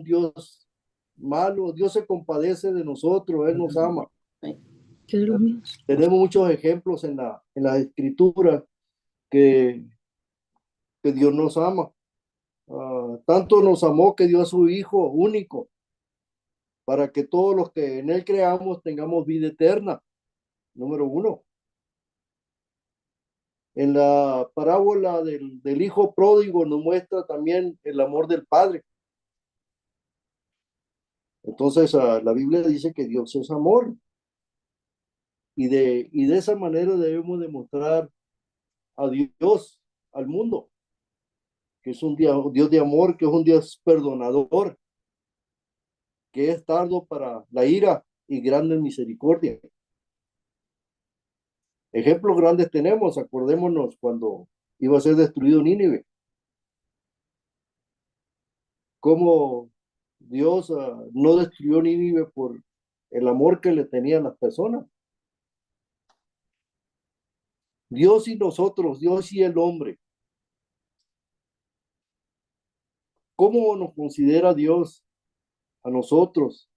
Dios malo. Dios se compadece de nosotros, Él nos ama. Tenemos muchos ejemplos en la escritura que, que Dios nos ama. Tanto nos amó que dio a su Hijo único para que todos los que en Él creamos tengamos vida eterna. Número uno. En la parábola del Hijo pródigo nos muestra también el amor del Padre. Entonces, la Biblia dice que Dios es amor. Y de esa manera debemos demostrar a Dios, al mundo, que es un Dios de amor, que es un Dios perdonador, que es tardo para la ira y grande en misericordia. Ejemplos grandes tenemos, acordémonos cuando iba a ser destruido Nínive, cómo Dios no destruyó Nínive por el amor que le tenían las personas. Dios y nosotros, Dios y el hombre. ¿Cómo nos considera Dios a nosotros,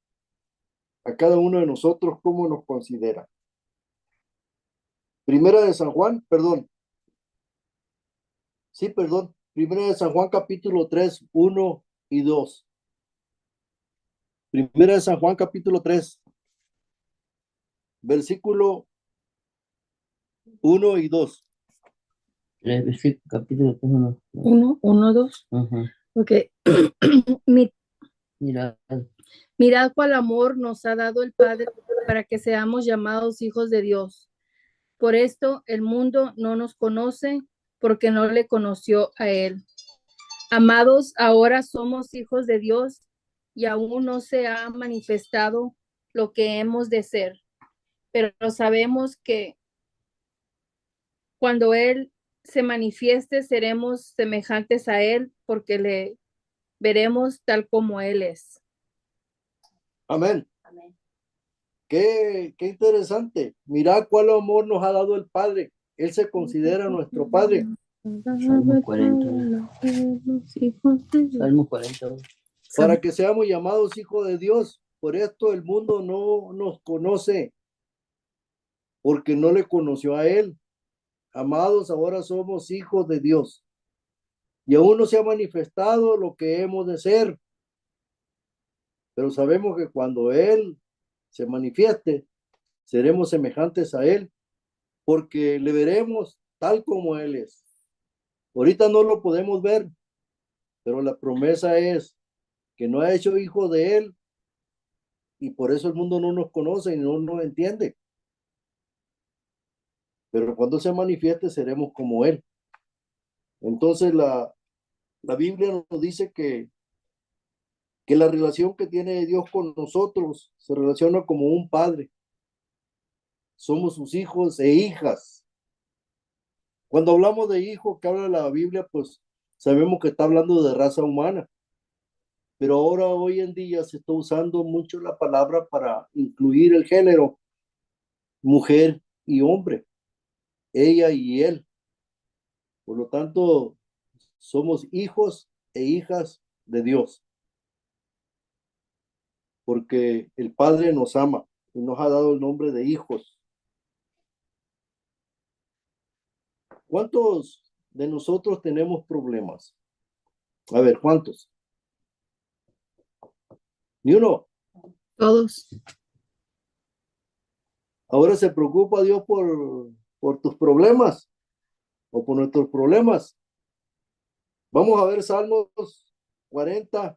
a cada uno de nosotros? ¿Cómo nos considera? Primera de San Juan, perdón. Sí, perdón. Primera de San Juan, capítulo 3, 1 y 2. Primera de San Juan, capítulo 3, versículo 1 y 2. Capítulo 1. 1, 2. Ok. Mira, Mirad cuál amor nos ha dado el Padre para que seamos llamados hijos de Dios. Por esto el mundo no nos conoce porque no le conoció a Él. Amados, ahora somos hijos de Dios y aún no se ha manifestado lo que hemos de ser, pero sabemos que cuando Él se manifieste seremos semejantes a Él porque le veremos tal como Él es. Amén. Amén. Qué interesante. Mirad cuál amor nos ha dado el Padre. Él se considera nuestro Padre. Salmo 40. Salmo 40. Para que seamos llamados hijos de Dios. Por esto el mundo no nos conoce, porque no le conoció a Él. Amados, ahora somos hijos de Dios. Y aún no se ha manifestado lo que hemos de ser. Pero sabemos que cuando Él se manifieste, seremos semejantes a Él, porque le veremos tal como Él es. Ahorita no lo podemos ver, pero la promesa es que no ha hecho hijo de Él, y por eso el mundo no nos conoce y no nos entiende. Pero cuando se manifieste, seremos como Él. Entonces la Biblia nos dice que la relación que tiene Dios con nosotros se relaciona como un padre. Somos sus hijos e hijas. Cuando hablamos de hijo que habla la Biblia, pues sabemos que está hablando de raza humana. Pero ahora, hoy en día, se está usando mucho la palabra para incluir el género mujer y hombre, ella y él. Por lo tanto, somos hijos e hijas de Dios, porque el Padre nos ama y nos ha dado el nombre de hijos. ¿Cuántos de nosotros tenemos problemas? A ver, ¿cuántos? Ni uno. Todos. Ahora se preocupa Dios por tus problemas o por nuestros problemas. Vamos a ver Salmos 40,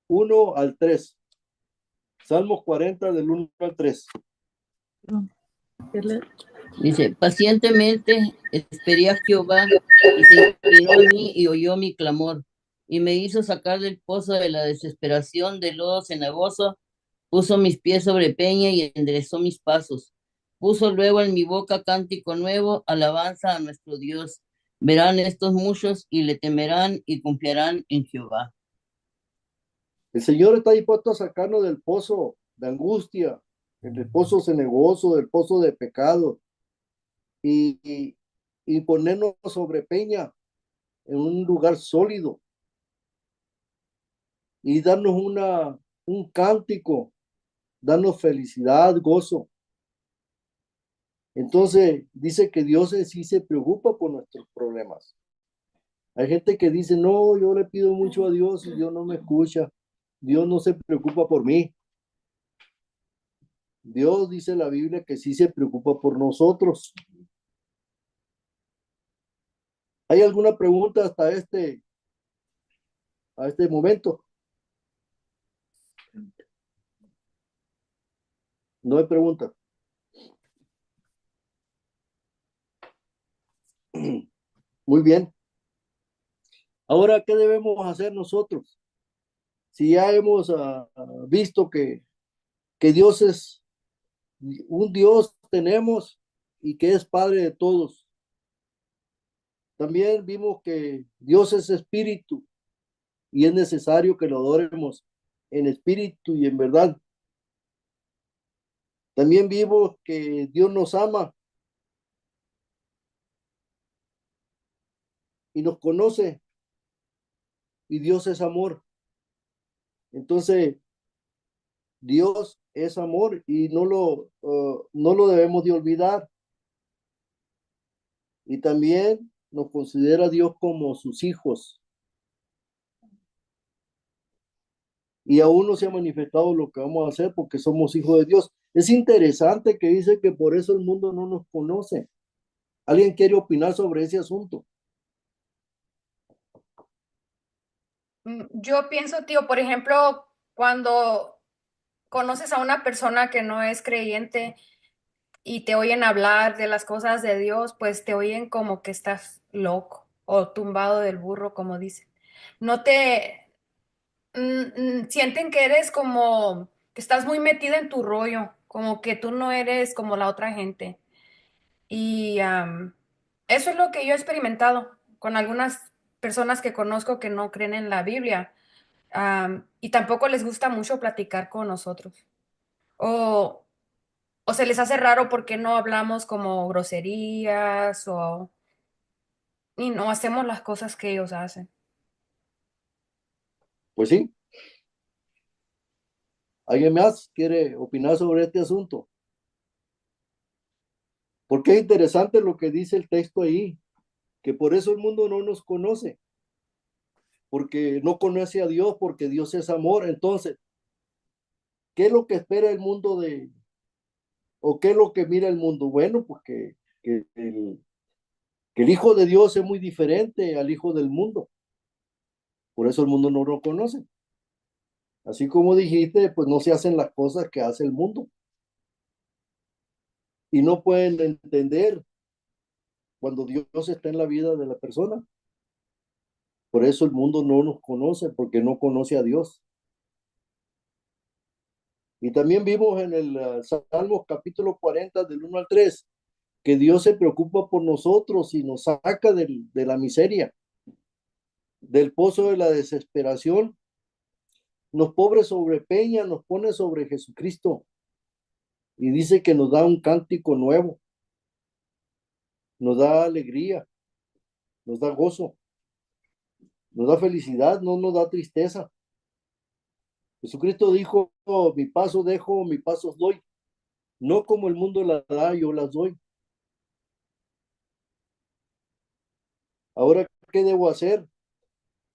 1 al 3. Salmos 40 del 1 al 3. Dice, pacientemente esperé a Jehová y se inclinó a mí y oyó mi clamor y me hizo sacar del pozo de la desesperación, del lodo cenagoso, puso mis pies sobre peña y enderezó mis pasos. Puso luego en mi boca cántico nuevo, alabanza a nuestro Dios. Verán estos muchos y le temerán y confiarán en Jehová. El Señor está dispuesto a sacarnos del pozo de angustia, del pozo cenagoso, del pozo de pecado, y ponernos sobre peña en un lugar sólido. y darnos un cántico, darnos felicidad, gozo. Entonces dice que Dios sí se preocupa por nuestros problemas. Hay gente que dice, no, yo le pido mucho a Dios y Dios no me escucha. Dios no se preocupa por mí. Dios dice en la Biblia que sí se preocupa por nosotros. ¿Hay alguna pregunta hasta a este momento? No hay pregunta. Muy bien. Ahora, ¿qué debemos hacer nosotros? Si ya hemos visto que Dios es un Dios, tenemos y que es Padre de todos. También vimos que Dios es espíritu y es necesario que lo adoremos en espíritu y en verdad. También vimos que Dios nos ama y nos conoce y Dios es amor. Entonces, Dios es amor y no lo debemos de olvidar. Y también nos considera Dios como sus hijos. Y aún no se ha manifestado lo que vamos a hacer porque somos hijos de Dios. Es interesante que dice que por eso el mundo no nos conoce. ¿Alguien quiere opinar sobre ese asunto? Yo pienso, tío, por ejemplo, cuando conoces a una persona que no es creyente y te oyen hablar de las cosas de Dios, pues te oyen como que estás loco o tumbado del burro, como dicen. No te sienten que eres como que estás muy metida en tu rollo, como que tú no eres como la otra gente. Y eso es lo que yo he experimentado con algunas personas que conozco que no creen en la Biblia. Y tampoco les gusta mucho platicar con nosotros. O, o se les hace raro porque no hablamos como groserías y no hacemos las cosas que ellos hacen. Pues sí. ¿Alguien más quiere opinar sobre este asunto? Porque es interesante lo que dice el texto ahí, que por eso el mundo no nos conoce, porque no conoce a Dios, porque Dios es amor. Entonces, ¿qué es lo que espera el mundo o qué es lo que mira el mundo? Bueno, pues que el Hijo de Dios es muy diferente al Hijo del mundo. Por eso el mundo no lo conoce. Así como dijiste, pues no se hacen las cosas que hace el mundo. Y no pueden entender cuando Dios está en la vida de la persona. Por eso el mundo no nos conoce, porque no conoce a Dios. Y también vimos en el Salmos capítulo 40 del 1 al 3 que Dios se preocupa por nosotros y nos saca de la miseria, del pozo de la desesperación. Nos pobre sobre Peña, nos pone sobre Jesucristo y dice que nos da un cántico nuevo, nos da alegría, nos da gozo, nos da felicidad, no nos da tristeza. Jesucristo dijo, mi paso dejo, mi paso doy, no como el mundo la da, yo las doy. Ahora, ¿qué debo hacer?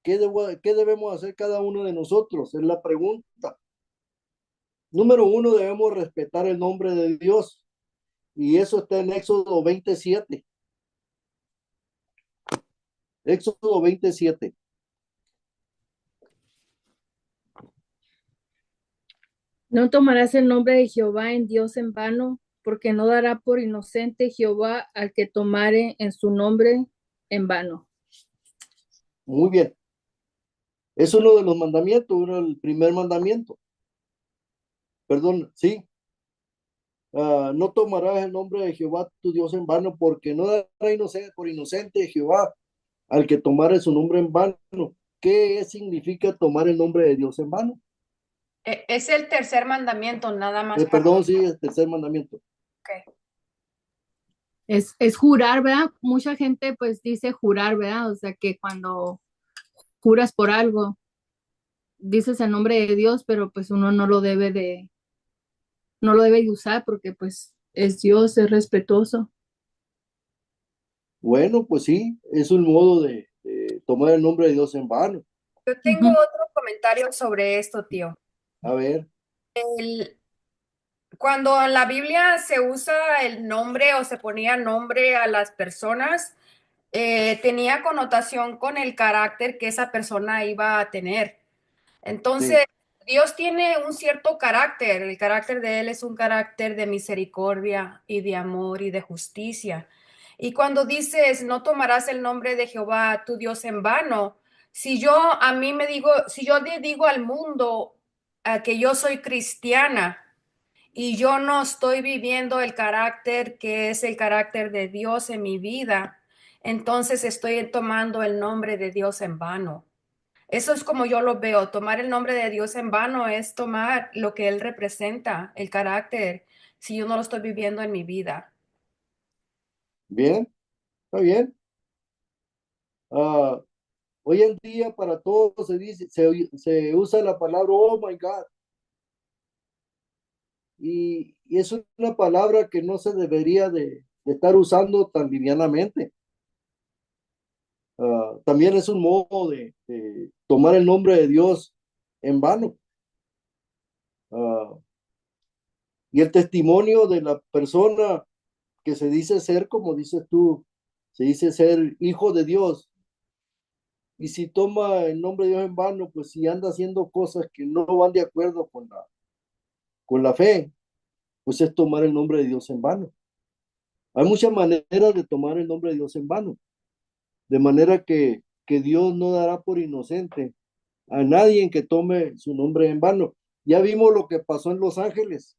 ¿Qué debemos hacer cada uno de nosotros? Es la pregunta. Número uno, debemos respetar el nombre de Dios. Y eso está en Éxodo 27. Éxodo 27. No tomarás el nombre de Jehová en Dios en vano, porque no dará por inocente Jehová al que tomare en su nombre en vano. Muy bien. Es uno de los mandamientos, el primer mandamiento. Perdón, sí. No tomarás el nombre de Jehová tu Dios en vano, porque no dará por inocente Jehová al que tomare su nombre en vano. ¿Qué significa tomar el nombre de Dios en vano? Es el tercer mandamiento, nada más para... Perdón, sí, el tercer mandamiento. Okay. Es jurar, ¿verdad? Mucha gente pues dice jurar, ¿verdad? O sea que cuando juras por algo. dices el nombre de Dios, pero pues uno no lo debe de usar porque pues es Dios, es respetuoso. Bueno, pues sí, es un modo de tomar el nombre de Dios en vano. Yo tengo otro comentario sobre esto, tío. A ver, El- Cuando en la Biblia se usa el nombre o se ponía nombre a las personas, tenía connotación con el carácter que esa persona iba a tener. Entonces, sí, Dios tiene un cierto carácter. El carácter de Él es un carácter de misericordia y de amor y de justicia. Y cuando dices, no tomarás el nombre de Jehová, tu Dios, en vano, si yo le digo al mundo que yo soy cristiana, y yo no estoy viviendo el carácter que es el carácter de Dios en mi vida, entonces estoy tomando el nombre de Dios en vano. Eso es como yo lo veo. Tomar el nombre de Dios en vano es tomar lo que Él representa, el carácter, si yo no lo estoy viviendo en mi vida. bien, está bien. Ah, hoy en día para todo se dice, se usa la palabra oh my God, y es una palabra que no se debería de estar usando tan livianamente. También es un modo de tomar el nombre de Dios en vano. Ah, y el testimonio de la persona que se dice ser, como dices tú, se dice ser hijo de Dios. Y si toma el nombre de Dios en vano, pues si anda haciendo cosas que no van de acuerdo con la fe, pues es tomar el nombre de Dios en vano. Hay muchas maneras de tomar el nombre de Dios en vano, de manera que Dios no dará por inocente a nadie que tome su nombre en vano. Ya vimos lo que pasó en Los Ángeles,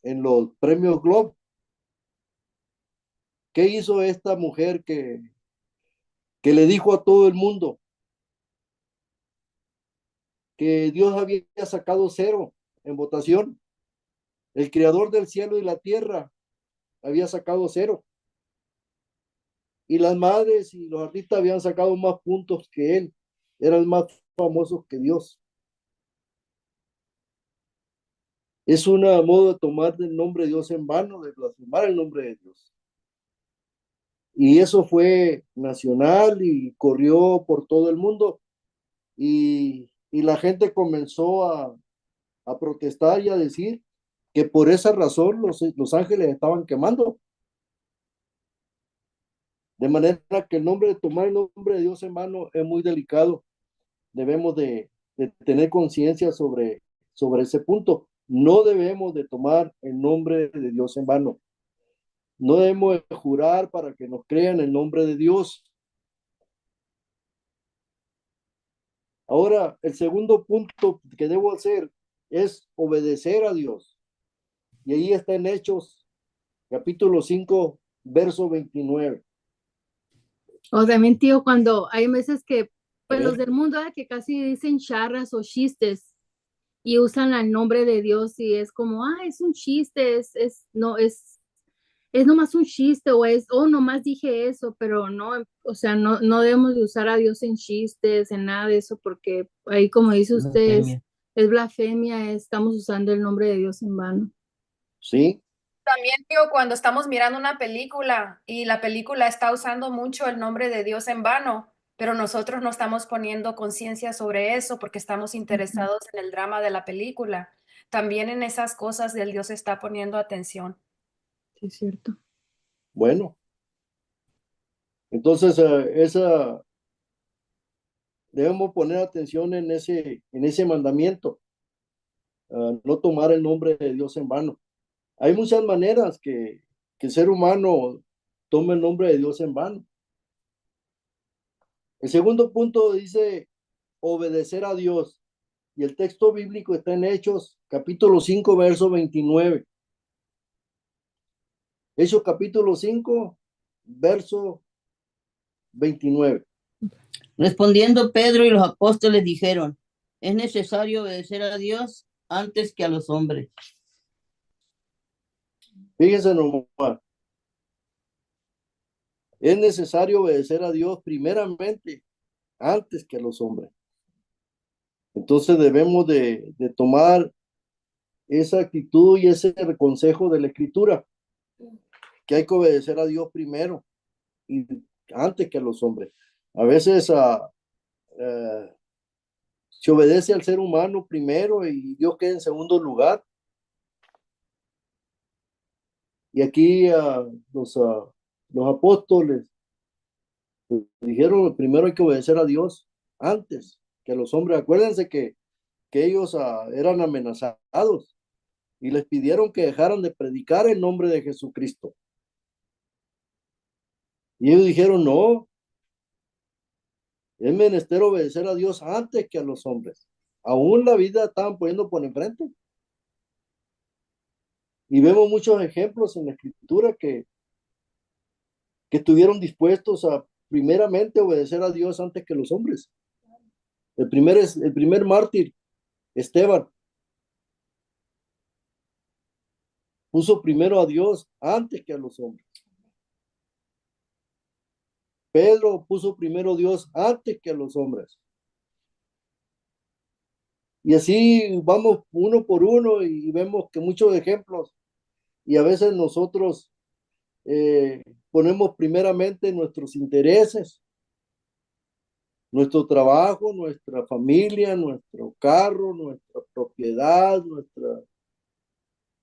en los premios Globe. ¿Qué hizo esta mujer que le dijo a todo el mundo que Dios había sacado cero en votación? El creador del cielo y la tierra había sacado cero. Y las madres y los artistas habían sacado más puntos que él. Eran más famosos que Dios. Es un modo de tomar el nombre de Dios en vano, de blasfemar el nombre de Dios. Y eso fue nacional y corrió por todo el mundo. Y la gente comenzó a protestar y a decir que por esa razón los ángeles estaban quemando. De manera que el nombre, tomar el nombre de Dios en vano es muy delicado. Debemos de tener conciencia sobre ese punto. No debemos de tomar el nombre de Dios en vano. No debemos de jurar para que nos crean el nombre de Dios. Ahora, el segundo punto que debo hacer es obedecer a Dios. Y ahí está en Hechos, capítulo 5 verso 29. O también, tío, cuando hay veces que, A pues los ver, del mundo, que casi dicen charras o chistes y usan el nombre de Dios y es como, es un chiste, no, es nomás un chiste nomás dije eso, pero no, o sea, no debemos de usar a Dios en chistes, en nada de eso, porque ahí, como dice usted, Blasfemia. es blasfemia, estamos usando el nombre de Dios en vano. sí, También digo, cuando estamos mirando una película y la película está usando mucho el nombre de Dios en vano, pero nosotros no estamos poniendo conciencia sobre eso porque estamos interesados en el drama de la película. También en esas cosas del Dios está poniendo atención. Sí, es cierto. bueno, entonces debemos poner atención en ese mandamiento, no tomar el nombre de Dios en vano. Hay muchas maneras que el ser humano tome el nombre de Dios en vano. El segundo punto dice obedecer a Dios. Y el texto bíblico está en Hechos, capítulo 5 verso 29. Hechos capítulo 5 verso 29. Respondiendo Pedro y los apóstoles dijeron, es necesario obedecer a Dios antes que a los hombres. Fíjense nomás, es necesario obedecer a Dios primeramente antes que a los hombres. Entonces debemos de tomar esa actitud y ese consejo de la Escritura, que hay que obedecer a Dios primero y antes que a los hombres. A veces se obedece al ser humano primero y Dios queda en segundo lugar. Y aquí los apóstoles dijeron, primero hay que obedecer a Dios antes que a los hombres. Acuérdense que ellos eran amenazados y les pidieron que dejaran de predicar el nombre de Jesucristo. Y ellos dijeron, no, es menester obedecer a Dios antes que a los hombres. Aún la vida estaban poniendo por enfrente. Y vemos muchos ejemplos en la Escritura que estuvieron dispuestos a primeramente obedecer a Dios antes que los hombres. El primer mártir, Esteban, puso primero a Dios antes que a los hombres. Pedro puso primero a Dios antes que a los hombres. Y así vamos uno por uno y vemos que muchos ejemplos. Y a veces nosotros ponemos primeramente nuestros intereses, nuestro trabajo, nuestra familia, nuestro carro, nuestra propiedad,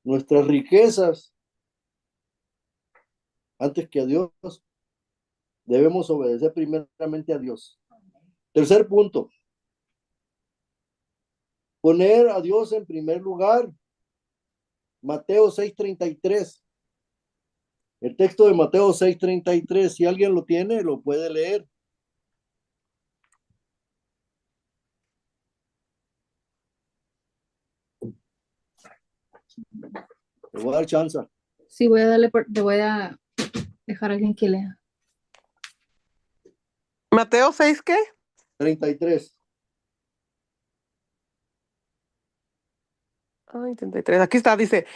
nuestras riquezas, antes que a Dios. Debemos obedecer primeramente a Dios. Tercer punto, poner a Dios en primer lugar. Mateo 6:33. El texto de Mateo 6:33, si alguien lo tiene, lo puede leer. Te voy a dar chance. Sí, te voy a dejar a alguien que lea. Mateo 6, ¿qué? 33. Ay, 33. Aquí está, dice,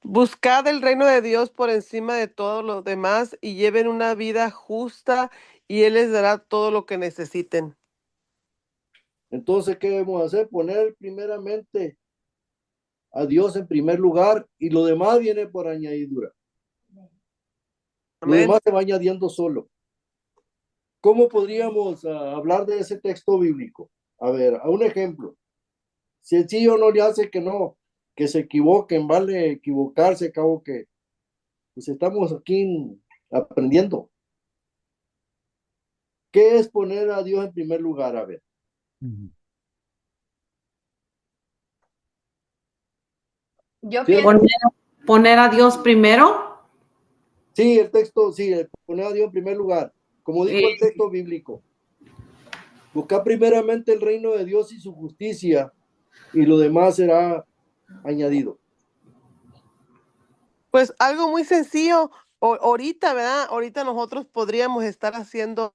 buscad el reino de Dios por encima de todos los demás y lleven una vida justa y Él les dará todo lo que necesiten. Entonces, ¿qué debemos hacer? Poner primeramente a Dios en primer lugar y lo demás viene por añadidura. Lo Amén. demás se va añadiendo solo. ¿Cómo podríamos hablar de ese texto bíblico? A ver, a un ejemplo. Sencillo no le hace que se equivoquen, vale equivocarse, cabo que pues estamos aquí aprendiendo. ¿Qué es poner a Dios en primer lugar? A ver. Yo ¿Sí? pienso, Poner a Dios primero. Sí, el texto, sí, poner a Dios en primer lugar. Como dijo el texto bíblico. Buscar primeramente el reino de Dios y su justicia y lo demás será añadido. Pues algo muy sencillo. Ahorita, ¿verdad? Ahorita nosotros podríamos estar haciendo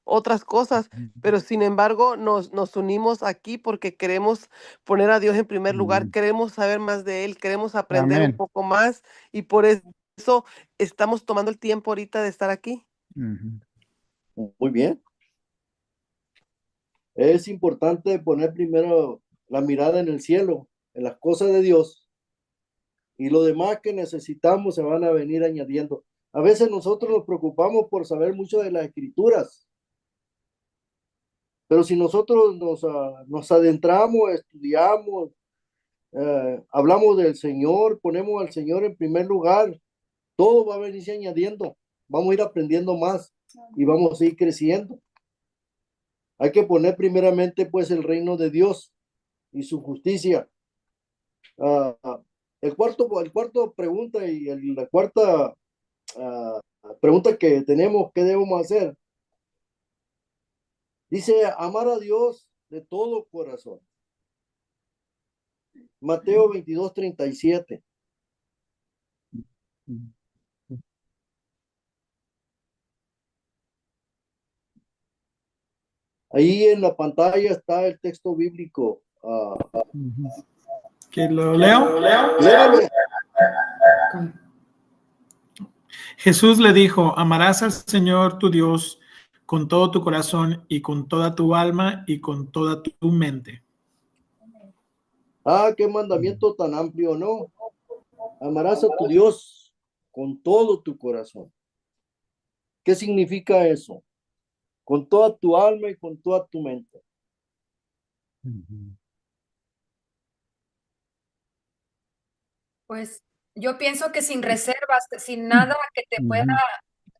otras cosas, pero sin embargo nos unimos aquí porque queremos poner a Dios en primer lugar, queremos saber más de Él, queremos aprender un poco más y por eso estamos tomando el tiempo ahorita de estar aquí. Muy bien. Es importante poner primero la mirada en el cielo, en las cosas de Dios, y lo demás que necesitamos se van a venir añadiendo. A veces nosotros nos preocupamos por saber mucho de las escrituras, pero si nosotros nos adentramos, estudiamos, hablamos del Señor, ponemos al Señor en primer lugar, todo va a venirse añadiendo. Vamos a ir aprendiendo más y vamos a ir creciendo. Hay que poner primeramente pues el reino de Dios y su justicia. El cuarto pregunta y la cuarta pregunta que tenemos, ¿qué debemos hacer? Dice, amar a Dios de todo corazón. Mateo 22:37. Ahí en la pantalla está el texto bíblico. ¿Que lo leo? Léalo. Jesús le dijo, amarás al Señor tu Dios con todo tu corazón y con toda tu alma y con toda tu mente. Ah, qué mandamiento tan amplio, ¿no? Amarás a tu Dios con todo tu corazón. ¿Qué significa eso? Con toda tu alma y con toda tu mente. Pues yo pienso que sin reservas, sin nada que te pueda,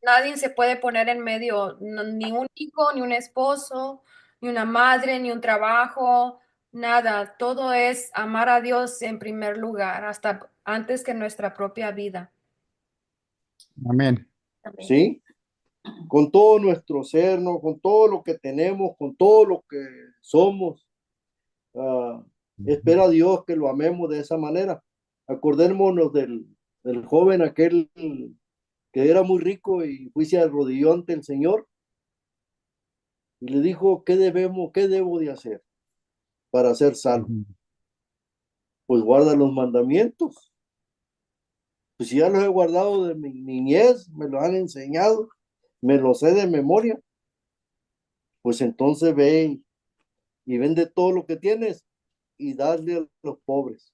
nadie se puede poner en medio, ni un hijo, ni un esposo, ni una madre, ni un trabajo, nada. Todo es amar a Dios en primer lugar, hasta antes que nuestra propia vida. Amén. Amén. ¿Sí? Con todo nuestro ser, ¿no? Con todo lo que tenemos, con todo lo que somos. Espera a Dios que lo amemos de esa manera. Acordémonos del joven aquel que era muy rico y se arrodilló ante el Señor y le dijo, qué debo de hacer para ser salvo? Pues guarda los mandamientos. Pues si ya los he guardado de mi niñez, me los han enseñado, me los sé de memoria, pues entonces ve y vende todo lo que tienes y dale a los pobres.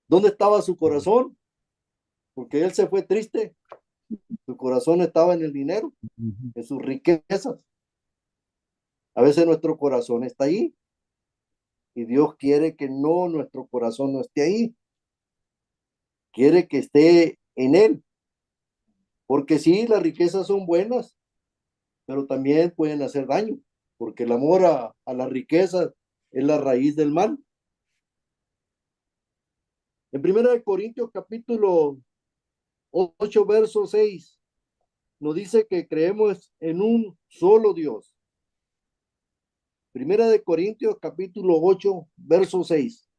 ¿Dónde estaba su corazón? Porque él se fue triste. Su corazón estaba en el dinero, en sus riquezas. A veces nuestro corazón está ahí y Dios quiere que no, nuestro corazón no esté ahí. Quiere que esté en él. Porque sí, las riquezas son buenas, pero también pueden hacer daño, porque el amor a las riquezas es la raíz del mal. En 1 Corintios capítulo 8, verso 6, nos dice que creemos en un solo Dios. 1 Corintios capítulo 8, verso 6.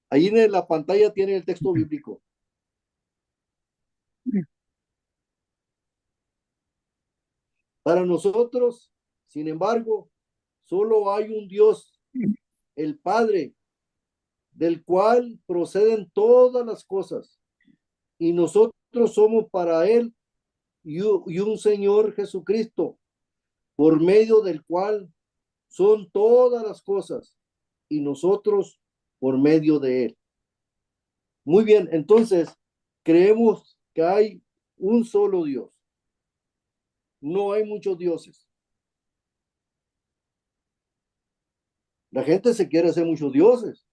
Ahí en la pantalla tiene el texto bíblico. Para nosotros, sin embargo, solo hay un Dios, el Padre, del cual proceden todas las cosas, y nosotros somos para Él y un Señor Jesucristo, por medio del cual son todas las cosas, y nosotros por medio de Él. Muy bien, entonces creemos que hay un solo Dios. No hay muchos dioses. La gente se quiere hacer muchos dioses,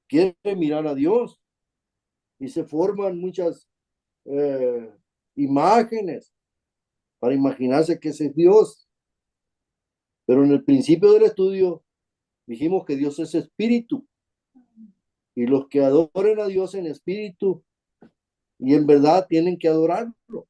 quiere mirar a Dios y se forman muchas imágenes para imaginarse que ese es Dios. Pero en el principio del estudio dijimos que Dios es espíritu y los que adoren a Dios en espíritu y en verdad tienen que adorarlo.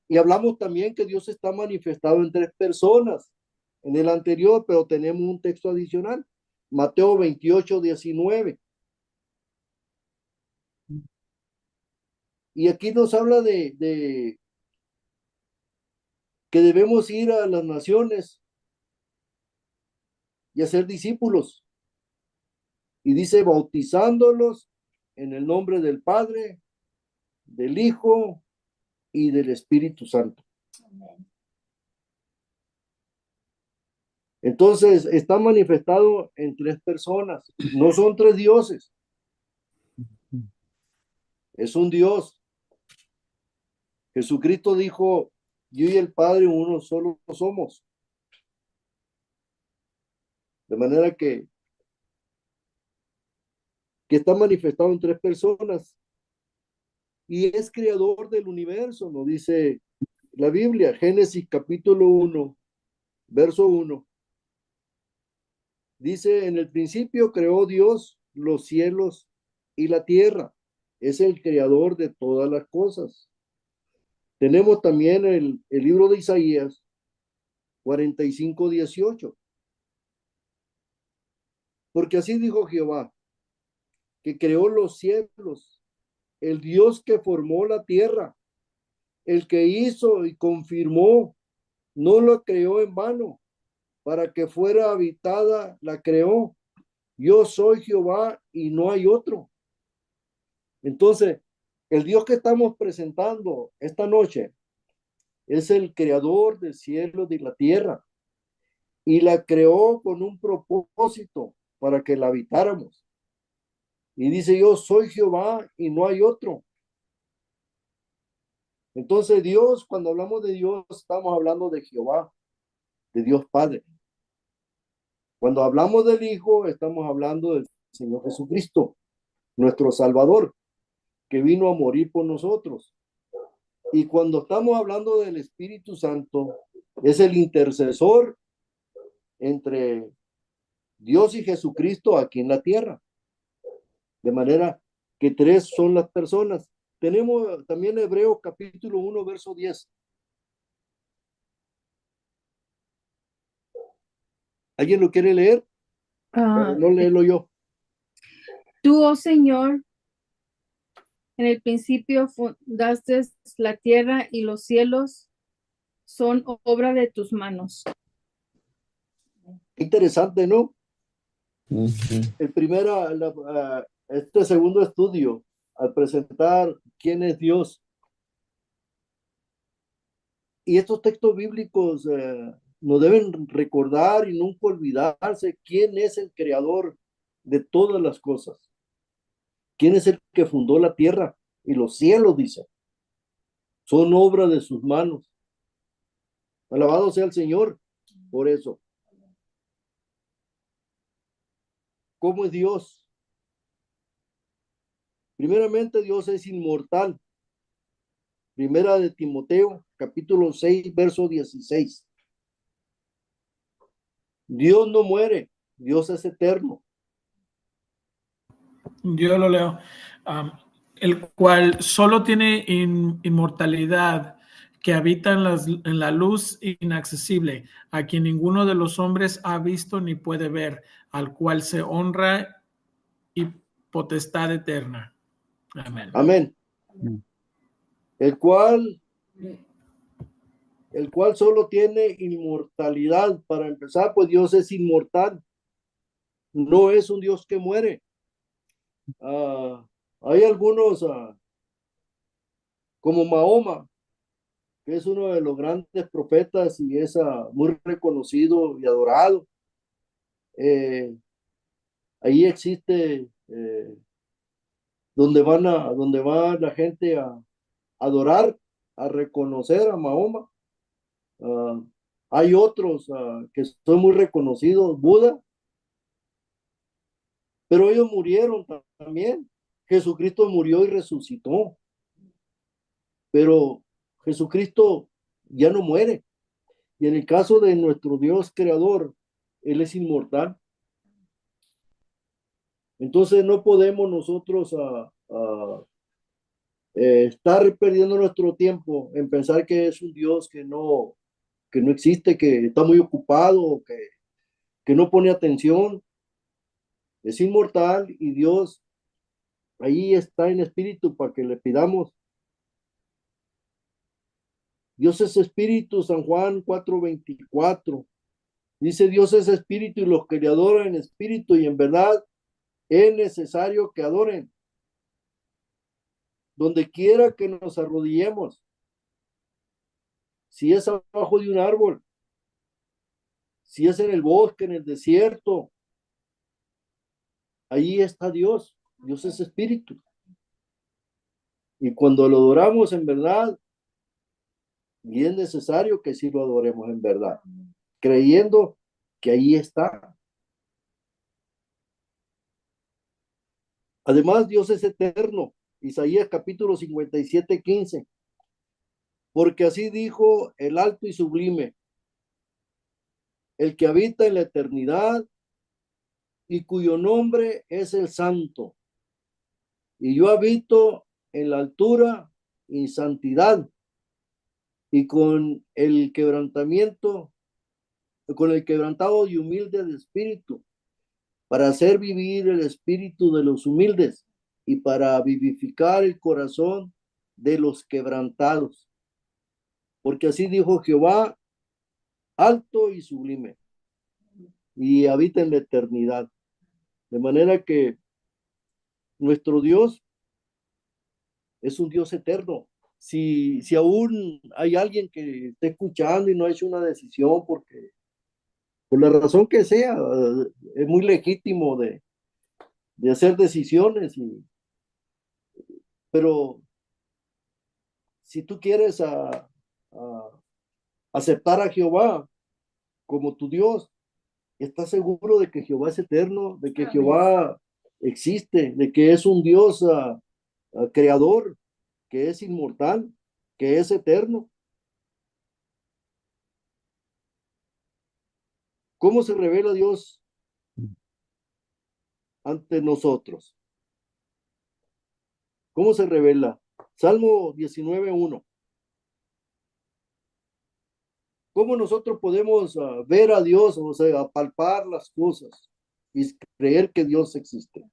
Y hablamos también que Dios está manifestado en tres personas en el anterior, pero tenemos un texto adicional, Mateo 28, 19. Y aquí nos habla de que debemos ir a las naciones y hacer discípulos. Y dice, bautizándolos en el nombre del Padre, del Hijo y del Espíritu Santo. Entonces, está manifestado en tres personas. No son tres dioses. Es un Dios. Jesucristo dijo, yo y el Padre uno solo somos. De manera que está manifestado en tres personas. Y es creador del universo, nos dice la Biblia, Génesis capítulo 1, verso 1. Dice, en el principio creó Dios los cielos y la tierra. Es el creador de todas las cosas. Tenemos también el libro de Isaías 45, 18. Porque así dijo Jehová, que creó los cielos, el Dios que formó la tierra, el que hizo y confirmó, no lo creó en vano, para que fuera habitada, la creó. Yo soy Jehová y no hay otro. Entonces, el Dios que estamos presentando esta noche es el creador del cielo y la tierra, y la creó con un propósito para que la habitáramos. Y dice, yo soy Jehová y no hay otro. Entonces Dios, cuando hablamos de Dios, estamos hablando de Jehová, de Dios Padre. Cuando hablamos del Hijo, estamos hablando del Señor Jesucristo, nuestro Salvador, que vino a morir por nosotros. Y cuando estamos hablando del Espíritu Santo, es el intercesor entre Dios y Jesucristo aquí en la tierra. De manera que tres son las personas. Tenemos también Hebreos capítulo 1, verso 10. ¿Alguien lo quiere leer? Para no leerlo yo. Tú, oh Señor, en el principio fundaste la tierra y los cielos son obra de tus manos. Interesante, ¿no? Ujú. Este segundo estudio, al presentar quién es Dios. Y estos textos bíblicos nos deben recordar y nunca olvidarse quién es el creador de todas las cosas. ¿Quién es el que fundó la tierra y los cielos, dice? Son obra de sus manos. Alabado sea el Señor por eso. ¿Cómo es Dios? Primeramente, Dios es inmortal. Primera de Timoteo, capítulo 6, verso 16. Dios no muere, Dios es eterno. Yo lo leo. El cual solo tiene inmortalidad, que habita en la luz inaccesible, a quien ninguno de los hombres ha visto ni puede ver, al cual se honra y potestad eterna. Amén. Amén. El cual solo tiene inmortalidad. Para empezar, pues Dios es inmortal. No es un Dios que muere. Hay algunos, como Mahoma, que es uno de los grandes profetas y es muy reconocido y adorado. Ahí existe donde va la gente a adorar, a reconocer a Mahoma. Hay otros que son muy reconocidos, Buda, pero ellos murieron también. Jesucristo murió y resucitó, pero Jesucristo ya no muere. Y en el caso de nuestro Dios creador, Él es inmortal. Entonces no podemos nosotros estar perdiendo nuestro tiempo en pensar que es un Dios que no existe, que está muy ocupado, que no pone atención. Es inmortal y Dios ahí está en espíritu para que le pidamos. Dios es espíritu, San Juan 4:24. Dice, Dios es espíritu y los que le adoran en espíritu y en verdad es necesario que adoren. Donde quiera que nos arrodillemos, si es abajo de un árbol, si es en el bosque, en el desierto, ahí está Dios. Dios es espíritu. Y cuando lo adoramos en verdad, y es necesario que sí lo adoremos en verdad, creyendo que ahí está. Además, Dios es eterno. Isaías capítulo 57:15. Porque así dijo el alto y sublime, el que habita en la eternidad y cuyo nombre es el santo. Y yo habito en la altura y santidad y con el quebrantado y humilde de espíritu, para hacer vivir el espíritu de los humildes y para vivificar el corazón de los quebrantados. Porque así dijo Jehová, alto y sublime, y habita en la eternidad. De manera que nuestro Dios es un Dios eterno, si aún hay alguien que esté escuchando y no ha hecho una decisión porque, por la razón que sea, es muy legítimo de hacer decisiones, pero si tú quieres aceptar a Jehová como tu Dios, estás seguro de que Jehová es eterno, de que Jehová existe, de que es un Dios creador, que es inmortal, que es eterno. ¿Cómo se revela Dios ante nosotros? ¿Cómo se revela? Salmo 19:1. ¿Cómo nosotros podemos ver a Dios, o sea, palpar las cosas y creer que Dios existe?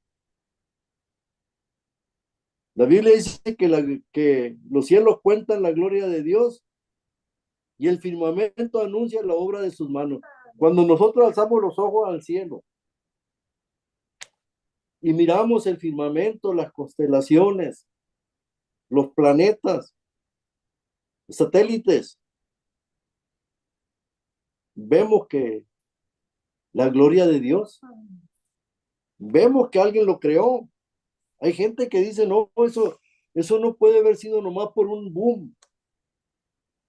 La Biblia dice que los cielos cuentan la gloria de Dios y el firmamento anuncia la obra de sus manos. Cuando nosotros alzamos los ojos al cielo y miramos el firmamento, las constelaciones, los planetas, los satélites, vemos que la gloria de Dios, vemos que alguien lo creó. Hay gente que dice, no, eso no puede haber sido nomás por un boom.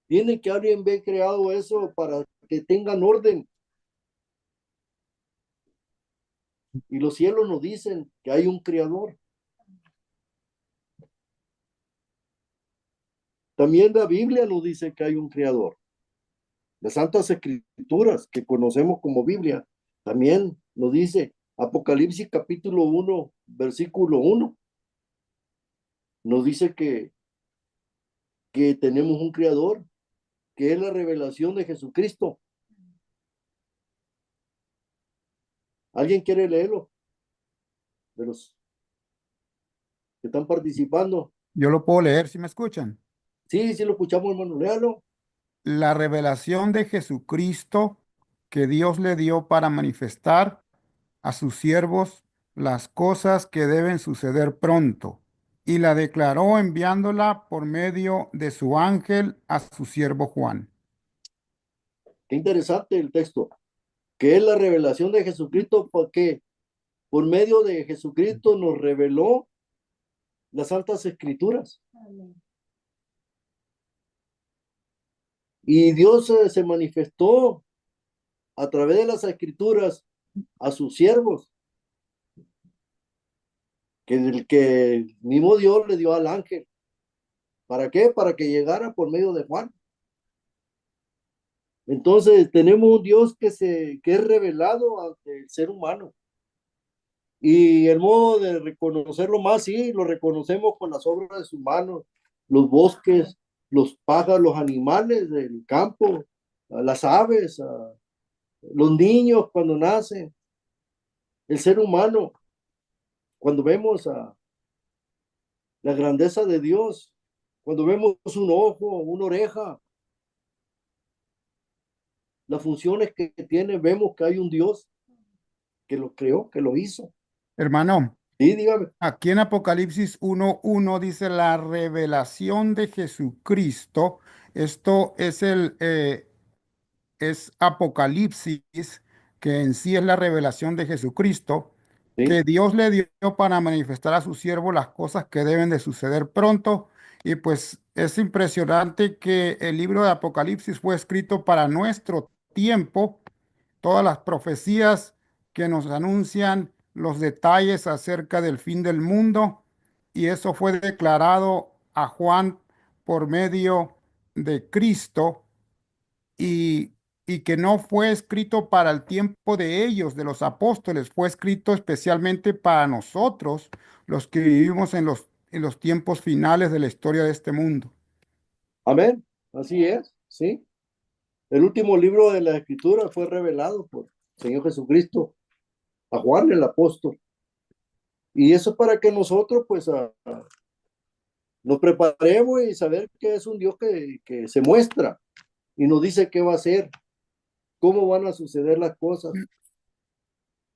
Tiene que alguien haber creado eso para que tengan orden. Y los cielos nos dicen que hay un creador. También la Biblia nos dice que hay un creador. Las Santas Escrituras, que conocemos como Biblia, también nos dice, Apocalipsis capítulo 1, versículo 1, nos dice que tenemos un creador, que es la revelación de Jesucristo. ¿Alguien quiere leerlo? De los que están participando. Yo lo puedo leer si me escuchan. Sí, sí lo escuchamos, hermano, léalo. La revelación de Jesucristo que Dios le dio para manifestar a sus siervos las cosas que deben suceder pronto, y la declaró enviándola por medio de su ángel a su siervo Juan. Qué interesante el texto, que es la revelación de Jesucristo, porque por medio de Jesucristo nos reveló las Santas Escrituras. Y Dios se manifestó a través de las Escrituras a sus siervos, que el que mismo Dios le dio al ángel. ¿Para qué? Para que llegara por medio de Juan. Entonces tenemos un Dios que es revelado ante el ser humano. Y el modo de reconocerlo más, sí, lo reconocemos con las obras de sus manos, los bosques, los pájaros, los animales del campo, las aves, los niños cuando nacen, el ser humano, cuando vemos la grandeza de Dios, cuando vemos un ojo, una oreja, las funciones que tiene, vemos que hay un Dios que lo creó, que lo hizo. Hermano, Sí, dígame. aquí en Apocalipsis 1:1 dice la revelación de Jesucristo. Esto es Apocalipsis, que en sí es la revelación de Jesucristo, Sí, que Dios le dio para manifestar a su siervo las cosas que deben de suceder pronto. Y pues es impresionante que el libro de Apocalipsis fue escrito para nuestro tiempo, todas las profecías que nos anuncian los detalles acerca del fin del mundo, y eso fue declarado a Juan por medio de Cristo, y, y que no fue escrito para el tiempo de ellos, de los apóstoles, fue escrito especialmente para nosotros, los que vivimos en los tiempos finales de la historia de este mundo. amén, así es, sí. El último libro de la Escritura fue revelado por el Señor Jesucristo a Juan el apóstol. Y eso es para que nosotros pues nos preparemos y saber que es un Dios que se muestra y nos dice qué va a hacer, cómo van a suceder las cosas.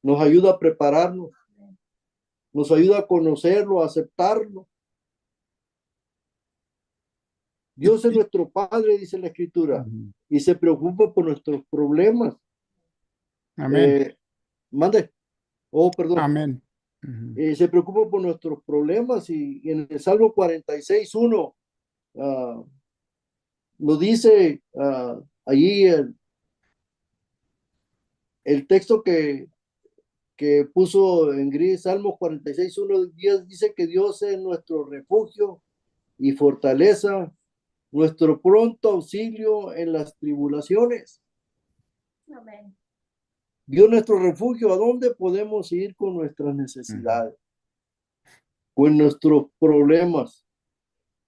Nos ayuda a prepararnos, nos ayuda a conocerlo, a aceptarlo. Dios es nuestro Padre, dice la Escritura, Ujú. y se preocupa por nuestros problemas. Amén. Mande. Oh, perdón. Amén. Ujú. Se preocupa por nuestros problemas y en el Salmo 46:1 nos dice allí el texto que puso en gris, Salmo 46:1, Dios dice que Dios es nuestro refugio y fortaleza, nuestro pronto auxilio en las tribulaciones. Amén. Dios nuestro refugio, ¿a dónde podemos ir con nuestras necesidades? Con nuestros problemas.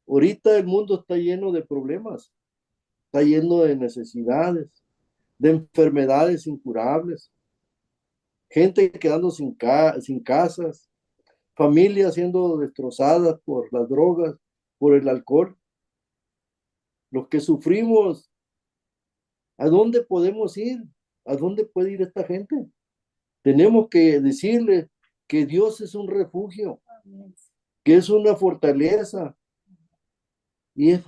Ahorita el mundo está lleno de problemas, está lleno de necesidades, de enfermedades incurables, gente quedando sin casas, familias siendo destrozadas por las drogas, por el alcohol. Los que sufrimos, ¿a dónde podemos ir? ¿A dónde puede ir esta gente? Tenemos que decirle que Dios es un refugio, que es una fortaleza y es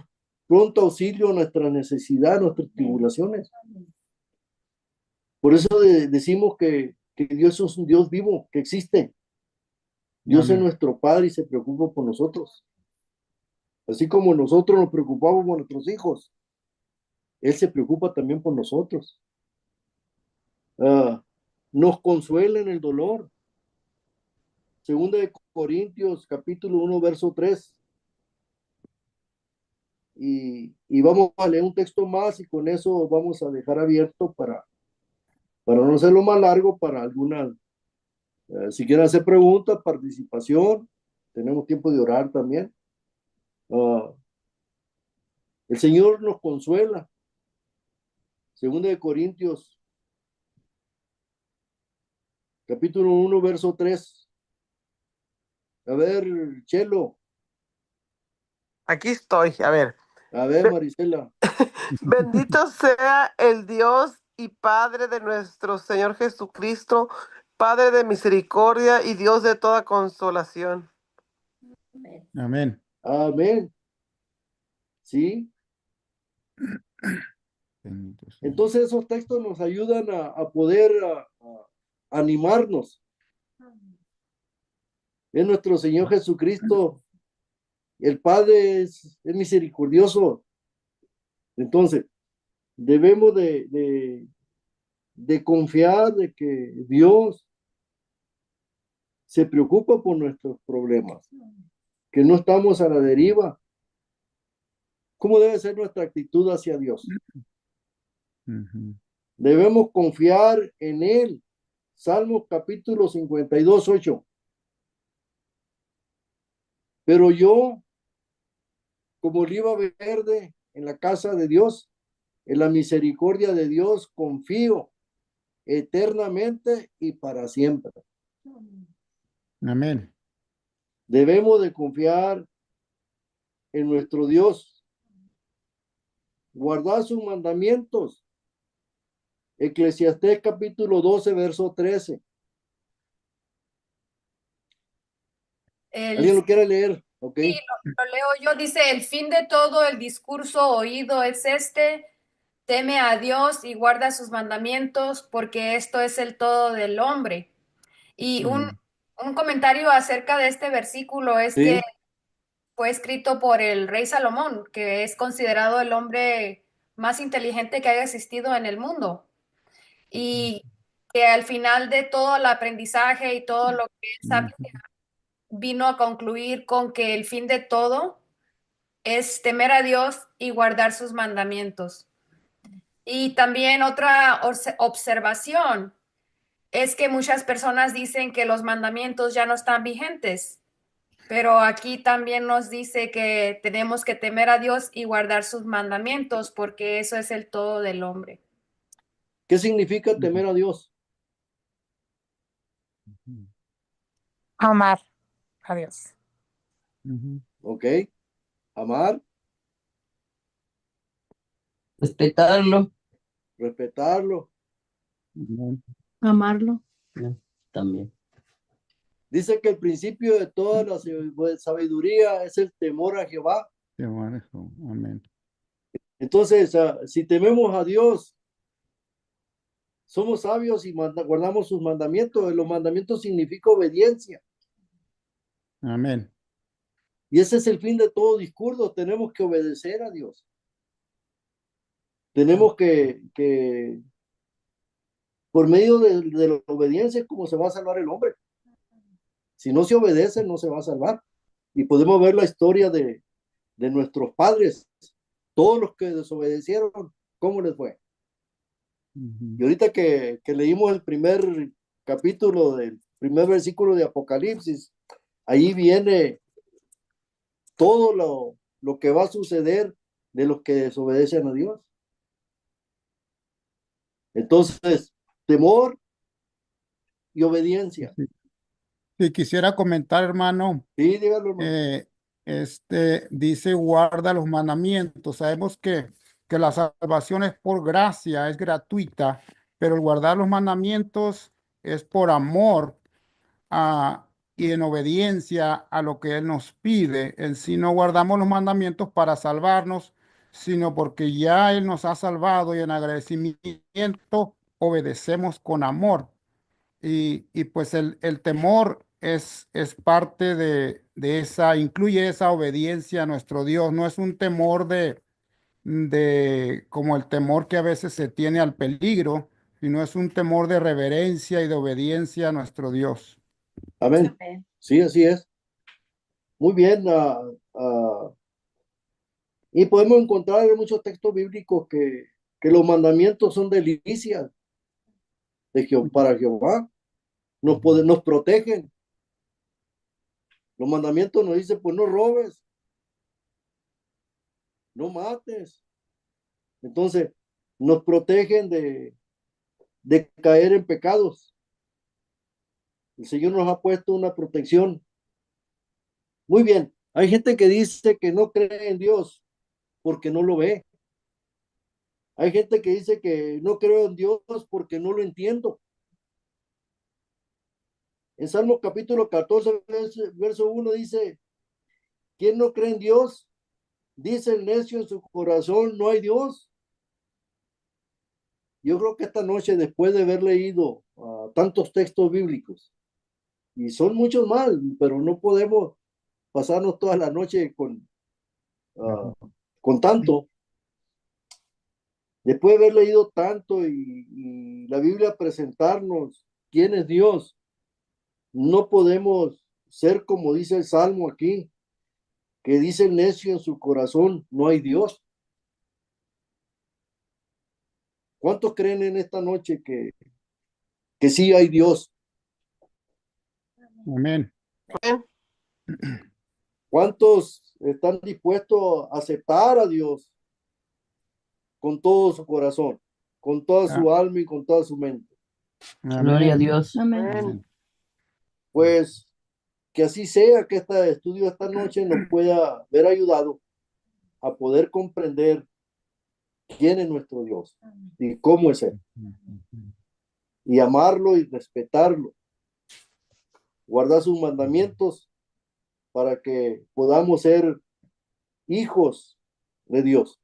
pronto auxilio a nuestra necesidad, a nuestras tribulaciones. Por eso decimos que Dios es un Dios vivo, que existe. Dios es Amén. nuestro Padre y se preocupa por nosotros. Así como nosotros nos preocupamos por nuestros hijos, Él se preocupa también por nosotros. Nos consuela en el dolor. Segunda de Corintios, capítulo 1, verso 3. Y vamos a leer un texto más y con eso vamos a dejar abierto para no hacerlo más largo, para algunas, si quieren hacer preguntas, participación. Tenemos tiempo de orar también. El Señor nos consuela. Segunda de Corintios, capítulo 1, verso 3. A ver, Chelo. Aquí estoy. A ver. A ver, Marisela. Bendito sea el Dios y Padre de nuestro Señor Jesucristo, Padre de misericordia y Dios de toda consolación. Amén. Amén. Sí. Bendito sea. Entonces esos textos nos ayudan a poder animarnos. Es nuestro Señor Jesucristo. El Padre es misericordioso. Entonces, debemos de confiar de que Dios se preocupa por nuestros problemas, que no estamos a la deriva. ¿Cómo debe ser nuestra actitud hacia Dios? Ujú. Debemos confiar en Él. Salmos capítulo 52:8. Pero yo, como oliva verde en la casa de Dios, en la misericordia de Dios, confío eternamente y para siempre. Amén. Debemos de confiar en nuestro Dios, guardar sus mandamientos. Eclesiastés capítulo 12, verso 13. ¿Alguien lo quiere leer? Ok. Sí, lo leo yo. Dice, el fin de todo el discurso oído es este: teme a Dios y guarda sus mandamientos, porque esto es el todo del hombre. Y un comentario acerca de este versículo es que Sí. fue escrito por el rey Salomón, que es considerado el hombre más inteligente que haya existido en el mundo. Y que al final de todo el aprendizaje y todo lo que él sabía, vino a concluir con que el fin de todo es temer a Dios y guardar sus mandamientos. Y también otra observación es que muchas personas dicen que los mandamientos ya no están vigentes, pero aquí también nos dice que tenemos que temer a Dios y guardar sus mandamientos, porque eso es el todo del hombre. ¿Qué significa temer a Dios? Amar a Dios. Ok. Amar, Respetarlo. respetarlo. Amarlo. También. Dice que el principio de toda la sabiduría es el temor a Jehová. Amén. Entonces, si tememos a Dios, somos sabios y guardamos sus mandamientos. Los mandamientos significan obediencia. Amén. Y ese es el fin de todo discurso. Tenemos que obedecer a Dios. Tenemos que por medio de la obediencia es como se va a salvar el hombre. Si no se obedece, no se va a salvar. Y podemos ver la historia de nuestros padres, todos los que desobedecieron, ¿cómo les fue? Y ahorita que leímos el primer capítulo del primer versículo de Apocalipsis, ahí viene todo lo que va a suceder de los que desobedecen a Dios. Entonces, temor y obediencia. Si quisiera comentar, hermano, Sí, dígalo, hermano. dice guarda los mandamientos. Sabemos que la salvación es por gracia, es gratuita, pero el guardar los mandamientos es por amor y en obediencia a lo que Él nos pide. En sí no guardamos los mandamientos para salvarnos, sino porque ya Él nos ha salvado y en agradecimiento obedecemos con amor. Y pues el temor es parte de esa, incluye esa obediencia a nuestro Dios. No es un temor de como el temor que a veces se tiene al peligro, sino es un temor de reverencia y de obediencia a nuestro Dios. Amén. Sí, así es. Muy bien. Y podemos encontrar en muchos textos bíblicos que los mandamientos son delicias para Jehová. Nos protegen. Los mandamientos nos dicen, pues no robes, no mates. Entonces, nos protegen de caer en pecados. El Señor nos ha puesto una protección. Muy bien. Hay gente que dice que no cree en Dios porque no lo ve. Hay gente que dice que no creo en Dios porque no lo entiendo. En Salmo capítulo 14, verso 1 dice, ¿quién no cree en Dios? Dice el necio en su corazón, no hay Dios. Yo creo que esta noche, después de haber leído tantos textos bíblicos, y son muchos más, pero no podemos pasarnos toda la noche con tanto. Después de haber leído tanto y la Biblia presentarnos quién es Dios, no podemos ser como dice el Salmo aquí, que dice el necio en su corazón, no hay Dios. ¿Cuántos creen en esta noche que sí hay Dios? Amén. ¿Cuántos están dispuestos a aceptar a Dios con todo su corazón, con toda su alma y con toda su mente? Gloria a Dios. Amén. Pues que así sea, que este estudio esta noche nos pueda ver ayudado a poder comprender quién es nuestro Dios y cómo es Él, y amarlo y respetarlo, guardar sus mandamientos para que podamos ser hijos de Dios.